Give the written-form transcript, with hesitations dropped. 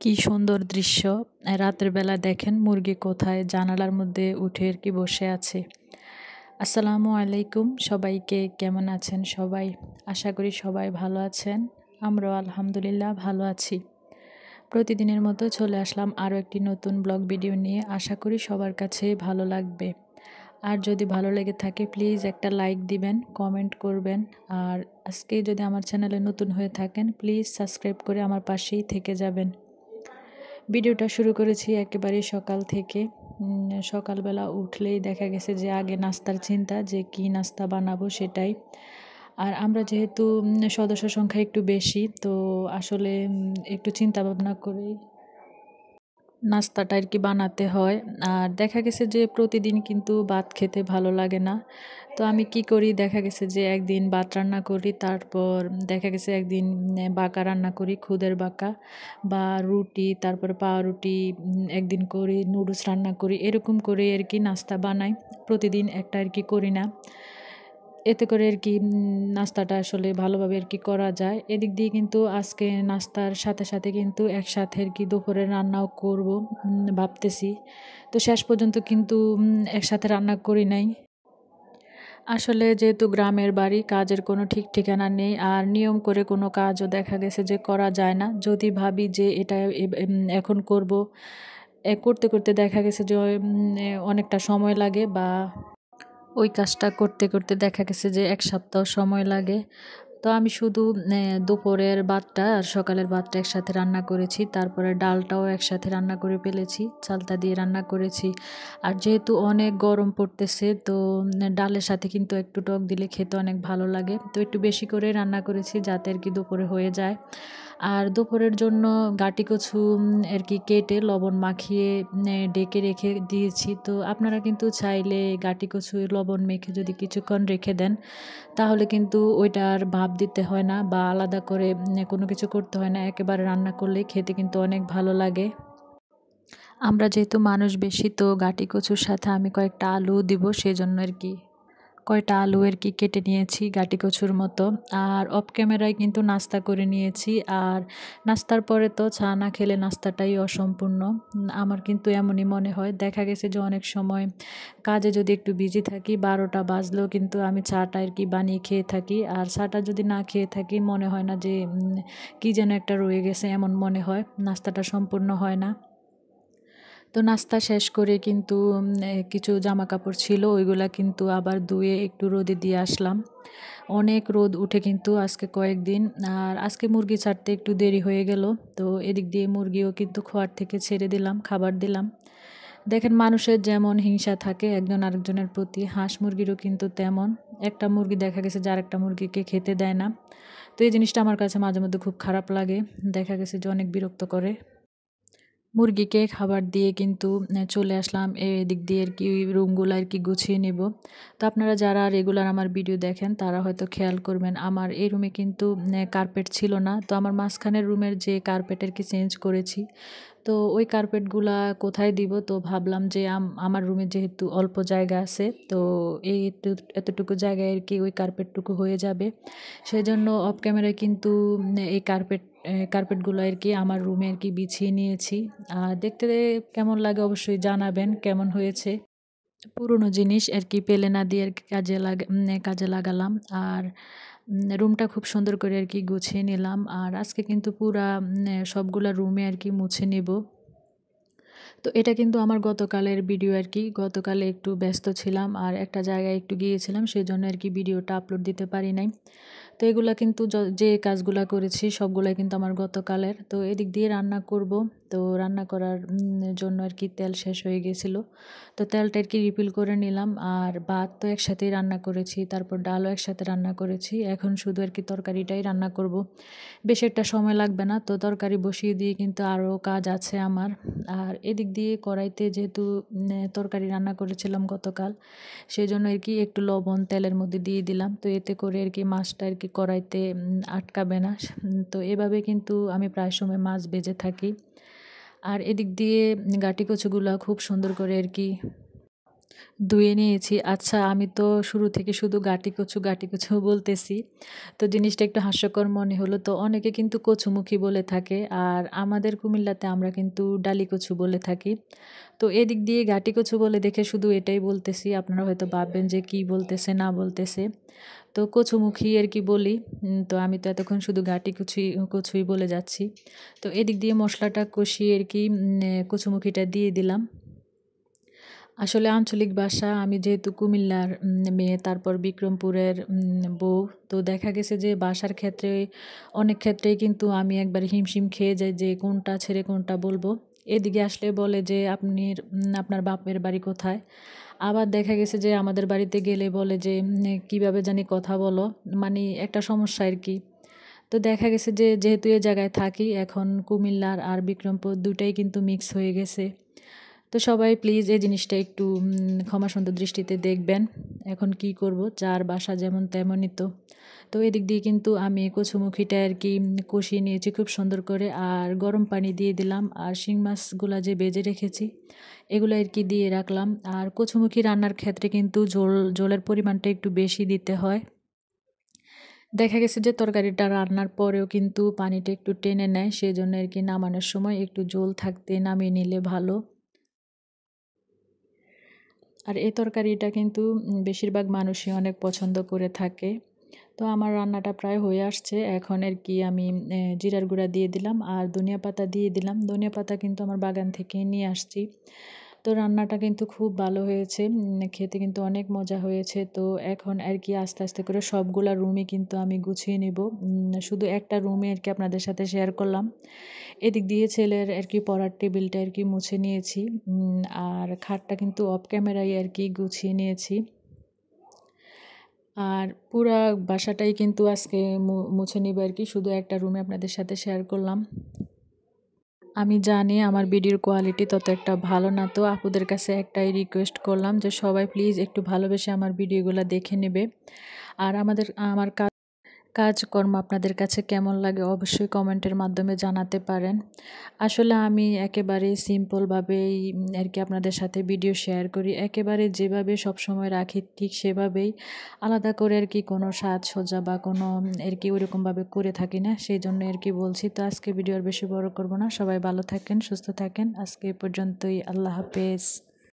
কি সুন্দর দৃশ্য। রাতের বেলা দেখেন মুরগি কোথায় জানালার মধ্যে উঠে আর কি বসে আছে। আসসালামু আলাইকুম, সবাইকে কেমন আছেন সবাই? আশা করি সবাই ভালো আছেন। আমরাও আলহামদুলিল্লাহ ভালো আছি। প্রতিদিনের মতো চলে আসলাম আরও একটি নতুন ব্লগ ভিডিও নিয়ে। আশা করি সবার কাছে ভালো লাগবে। আর যদি ভালো লেগে থাকে প্লিজ একটা লাইক দিবেন, কমেন্ট করবেন। আর আজকে যদি আমার চ্যানেলে নতুন হয়ে থাকেন প্লিজ সাবস্ক্রাইব করে আমার পাশেই থেকে যাবেন। ভিডিওটা শুরু করেছি একেবারে সকাল থেকে। সকালবেলা উঠলেই দেখা গেছে যে আগে নাস্তার চিন্তা, যে কি নাস্তা বানাবো সেটাই। আর আমরা যেহেতু সদস্য সংখ্যা একটু বেশি, তো আসলে একটু চিন্তা ভাবনা করেই নাস্তাটা আর কি বানাতে হয়। আর দেখা গেছে যে প্রতিদিন কিন্তু ভাত খেতে ভালো লাগে না। তো আমি কি করি, দেখা গেছে যে একদিন ভাত রান্না করি, তারপর দেখা গেছে একদিন বাঁকা রান্না করি, খুদের বাঁকা বা রুটি, তারপর পাউরুটি একদিন করি, নুডলস রান্না করি, এরকম করে আর কি নাস্তা বানাই। প্রতিদিন একটা আর কি করি না। এতে করে আর কি নাস্তাটা আসলে ভালোভাবে আর কি করা যায়। এদিক দিয়ে কিন্তু আজকে নাস্তার সাথে সাথে কিন্তু একসাথে আর কি দুপুরে রান্নাও করব ভাবতেছি। তো শেষ পর্যন্ত কিন্তু একসাথে রান্না করি নাই। আসলে যেহেতু গ্রামের বাড়ি, কাজের কোনো ঠিক ঠিকানা নেই, আর নিয়ম করে কোনো কাজও দেখা গেছে যে করা যায় না। যদি ভাবি যে এটা এখন করব, করতে করতে দেখা গেছে যে অনেকটা সময় লাগে, বা ওই কাজটা করতে করতে দেখা গেছে যে ১ সপ্তাহ সময় লাগে। তো আমি শুধু দুপুরের ভাতটা আর সকালের ভাতটা একসাথে রান্না করেছি। তারপরে ডালটাও একসাথে রান্না করে ফেলেছি। চালতা দিয়ে রান্না করেছি। আর যেহেতু অনেক গরম পড়তেছে, তো ডালের সাথে কিন্তু একটু টক দিলে খেতে অনেক ভালো লাগে। তো একটু বেশি করে রান্না করেছি যাতে আর কি দুপুরে হয়ে যায়। আর দুপুরের জন্য গাটি কচু আর কি কেটে লবণ মাখিয়ে ডেকে রেখে দিয়েছি। তো আপনারা কিন্তু চাইলে গাটি কচু লবণ মেখে যদি কিছুক্ষণ রেখে দেন, তাহলে কিন্তু ওইটা আর ভাপ দিতে হয় না, বা আলাদা করে কোনো কিছু করতে হয় না। একেবারে রান্না করলে খেতে কিন্তু অনেক ভালো লাগে। আমরা যেহেতু মানুষ বেশি, তো গাটি কচুর সাথে আমি কয়েকটা আলু দিব, সেজন্য আর কি কয়টা আলু আর কি কেটে নিয়েছি গাটি কচুর মতো। আর অফ ক্যামেরায় কিন্তু নাস্তা করে নিয়েছি। আর নাস্তার পরে তো চা না খেলে নাস্তাটাই অসম্পূর্ণ। আমার কিন্তু এমনই মনে হয়। দেখা গেছে যে অনেক সময় কাজে যদি একটু বিজি থাকি, ১২টা বাজলেও কিন্তু আমি চাটা আর কি বানিয়ে খেয়ে থাকি। আর চাটা যদি না খেয়ে থাকি মনে হয় না যে কি যেন একটা রয়ে গেছে, এমন মনে হয়, নাস্তাটা সম্পূর্ণ হয় না। তো নাস্তা শেষ করে কিন্তু কিছু জামা কাপড় ছিল, ওইগুলা কিন্তু আবার ধুয়ে একটু রোদে দিয়ে আসলাম। অনেক রোদ উঠে কিন্তু আজকে কয়েকদিন। আর আজকে মুরগি ছাড়তে একটু দেরি হয়ে গেল। তো এদিক দিয়ে মুরগিও কিন্তু খোয়ার থেকে ছেড়ে দিলাম, খাবার দিলাম। দেখেন, মানুষের যেমন হিংসা থাকে একজন আরেকজনের প্রতি, হাঁস মুরগিরও কিন্তু তেমন। একটা মুরগি দেখা গেছে যে আরেকটা মুরগিকে খেতে দেয় না। তো এই জিনিসটা আমার কাছে মাঝে মধ্যে খুব খারাপ লাগে। দেখা গেছে যে অনেক বিরক্ত করে। মুরগিকে খাবার দিয়ে কিন্তু চলে আসলাম এদিক দিয়ে আর কি রুমগুলো আর কি গুছিয়ে নেব। তো আপনারা যারা রেগুলার আমার ভিডিও দেখেন তারা হয়তো খেয়াল করবেন, আমার এই রুমে কিন্তু কার্পেট ছিল না। তো আমার মাঝখানের রুমের যে কার্পেট আর কি চেঞ্জ করেছি। তো ওই কার্পেটগুলা কোথায় দিব, তো ভাবলাম যে আমার রুমে যেহেতু অল্প জায়গা আছে, তো এই এতটুকু জায়গায় আর কি ওই কার্পেটটুকু হয়ে যাবে। সেজন্য অফ ক্যামেরায় কিন্তু এই কার্পেটগুলো আর কি আমার রুমে আর কি বিছিয়ে নিয়েছি। আর দেখতে কেমন লাগে অবশ্যই জানাবেন কেমন হয়েছে। পুরনো জিনিস আর কি পেলে না দিয়ে আর কি কাজে লাগালাম। আর রুমটা খুব সুন্দর করে আর কি গুছিয়ে নিলাম। আর আজকে কিন্তু পুরা সবগুলা রুমে আর কি মুছে নেব। তো এটা কিন্তু আমার গতকালের ভিডিও আর কি। গতকালে একটু ব্যস্ত ছিলাম আর একটা জায়গায় একটু গিয়েছিলাম, সেজন্য আর কি ভিডিওটা আপলোড দিতে পারি নাই। তো এগুলা কিন্তু যে কাজগুলা করেছি সবগুলাই কিন্তু আমার গতকালের। তো এদিক দিয়ে রান্না করব। তো রান্না করার জন্য আর কি তেল শেষ হয়ে গেছিলো। তো তেলটা আর কি রিফিল করে নিলাম। আর ভাত তো একসাথেই রান্না করেছি, তারপর ডালও একসাথে রান্না করেছি। এখন শুধু আর কি তরকারিটাই রান্না করব। বেশি একটা সময় লাগবে না। তো তরকারি বসিয়ে দিয়ে কিন্তু আরও কাজ আছে আমার। আর এদিক দিয়ে কড়াইতে যেহেতু তরকারি রান্না করেছিলাম গতকাল, সেজন্য আর কি একটু লবণ তেলের মধ্যে দিয়ে দিলাম। তো এতে করে আর কি মাছটা আর কি কড়াইতে আটকাবে না। তো এভাবে কিন্তু আমি প্রায় সময় মাছ ভেজে থাকি। আর এদিক দিয়ে গাটি কচুগুলা খুব সুন্দর করে আর কি ধুয়ে নিয়েছি। আচ্ছা, আমি তো শুরু থেকে শুধু গাটি কচু বলতেছি। তো জিনিসটা একটু হাস্যকর মনে হলো। তো অনেকে কিন্তু কচুমুখী বলে থাকে। আর আমাদের কুমিল্লাতে আমরা কিন্তু ডালি কচু বলে থাকি। তো এদিক দিয়ে গাটি কচু বলে দেখে শুধু এটাই বলতেছি। আপনারা হয়তো ভাববেন যে কি বলতেছে না বলতেছে। তো কচুমুখী আরকি বলি। তো আমি তো এতক্ষণ শুধু কচুই বলে যাচ্ছি। তো এদিক দিয়ে মসলাটা কষিয়ে আরকি কচুমুখিটা দিয়ে দিলাম। আসলে আঞ্চলিক ভাষা, আমি যেহেতু কুমিল্লার মেয়ে, তারপর বিক্রমপুরের বউ। তো দেখা গেছে যে বাসার ক্ষেত্রে অনেক ক্ষেত্রেই কিন্তু আমি একবার হিমশিম খেয়ে যাই যে কোনটা ছেড়ে কোনটা বলবো। এদিকে আসলে বলে যে আপনার বাপের বাড়ি কোথায়? আবার দেখা গেছে যে আমাদের বাড়িতে গেলে বলে যে কীভাবে জানি কথা বলো? মানে একটা সমস্যা আরকি। তো দেখা গেছে যে যেহেতু এ জায়গায় থাকি, এখন কুমিল্লার আর বিক্রমপুর ২ টাই কিন্তু মিক্স হয়ে গেছে। তো সবাই প্লিজ এই জিনিসটা একটু ক্ষমাসুন্দর দৃষ্টিতে দেখবেন। এখন কি করব, যার বাসা যেমন তেমনই তো। তো এদিক দিয়ে কিন্তু আমি কচুমুখিটা আরকি কষিয়ে নিয়েছি খুব সুন্দর করে। আর গরম পানি দিয়ে দিলাম। আর শিং মাছগুলা যে ভেজে রেখেছি, এগুলো আরকি দিয়ে রাখলাম। আর কচুমুখি রান্নার ক্ষেত্রে কিন্তু ঝোলের পরিমাণটা একটু বেশি দিতে হয়। দেখা গেছে যে তরকারিটা রান্নার পরেও কিন্তু পানিটা একটু টেনে নেয়। সেজন্য আরকি নামানোর সময় একটু ঝোল থাকতে নামিয়ে নিলে ভালো। আর এই তরকারিটা কিন্তু বেশিরভাগ মানুষই অনেক পছন্দ করে থাকে। তো আমার রান্নাটা প্রায় হয়ে আসছে। এখন আরকি আমি জিরার গুঁড়া দিয়ে দিলাম আর ধনিয়া পাতা দিয়ে দিলাম। ধনিয়া পাতা কিন্তু আমার বাগান থেকে নিয়ে আসছি। তো রান্নাটা কিন্তু খুব ভালো হয়েছে। খেতে কিন্তু অনেক মজা হয়েছে। তো এখন আরকি আস্তে, আস্তে করে সবগুলা রুমই কিন্তু আমি গুছিয়ে নিব। শুধু একটা রুমে আরকি আপনাদের সাথে শেয়ার করলাম। এদিক দিয়ে ছেলের আরকি পড়ার টেবিলটা আরকি মুছে নিয়েছি। আর খাটটা কিন্তু অফ ক্যামেরায় আরকি গুছিয়ে নিয়েছি। আর পুরা বাসাটাই কিন্তু আজকে মুছে নিব আরকি। শুধু একটা রুমে আপনাদের সাথে শেয়ার করলাম। আমি জানি আমার ভিডিওর কোয়ালিটি তত একটা ভালো না। তো আপুদের কাছে একটাই রিকোয়েস্ট করলাম যে সবাই প্লিজ একটু ভালোবেসে আমার ভিডিওগুলা দেখে নেবে। আর আমার কাজকর্ম আপনাদের কাছে কেমন লাগে অবশ্যই কমেন্টের মাধ্যমে জানাতে পারেন। আসলে আমি একেবারে সিম্পলভাবেই আরকি আপনাদের সাথে ভিডিও শেয়ার করি। একেবারে যেভাবে সবসময় রাখি ঠিক সেভাবেই, আলাদা করে আরকি কোনো সাজসজ্জা বা কোনো আরকি ওইরকমভাবে করে থাকি না। সেইজন্য আরকি বলছি। তো আজকে ভিডিও আর বেশি বড় করব না। সবাই ভালো থাকেন, সুস্থ থাকেন। আজকে এ পর্যন্তই। আল্লাহ হাফেজ।